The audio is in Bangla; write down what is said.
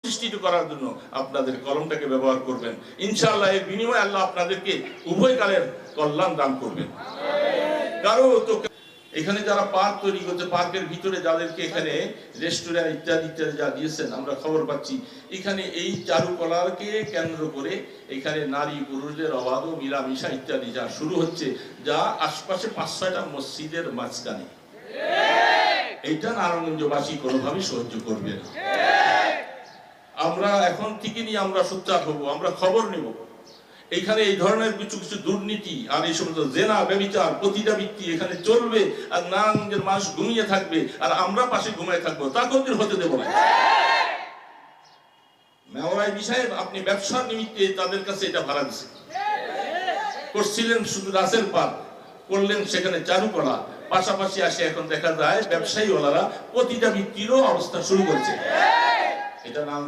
সৃষ্টি করার জন্য আপনাদের কলমটাকে ব্যবহার করবেন। ইনশাআল্লাহ এর বিনিময়ে আল্লাহ আপনাদেরকে উভয় কালের কল্যাণ দান করবেন। কারো তো এখানে যারা পার্ক তৈরি করছে, পার্কের ভিতরে যাদেরকে এখানে রেস্টুরেন্ট ইত্যাদি ইত্যাদি যা দিয়েছেন, আমরা খবর পাচ্ছি এখানে এই চারুকলাকে কেন্দ্র করে এখানে নারী পুরুষদের অবাধ মিলামিশা ইত্যাদি যা শুরু হচ্ছে, যা আশপাশে 5-6টা মসজিদের মাঝখানে, এইটা নারায়ণগঞ্জবাসী কোনোভাবেই সহ্য করবে না। আমরা এখন থেকে নিয়ে আমরা সোচ্চার হব, আমরা খবর নেব। এখানে এই ধরনের কিছু কিছু দুর্নীতি আর এই সমস্ত জেনা ব্যভিচার পতিতাবৃত্তি এখানে চলবে, আর নারায়ণগঞ্জের মানুষ ঘুমিয়ে থাকবে আর আমরা পাশে ঘুমিয়ে থাকবো, তা কোনদিন হতে দেব না। মেওয়াই সাহেব আপনি ব্যবসার নিমিত্তে তাদের কাছে এটা ভাড়া দিচ্ছেন, করছিলেন শুধু রাসেল পার্ক, করলেন সেখানে চারুকলা, পাশাপাশি আসে এখন দেখা যায় ব্যবসায়ী ওনারা পতিতাবৃত্তিরও অবস্থা শুরু করেছে। এটা নাম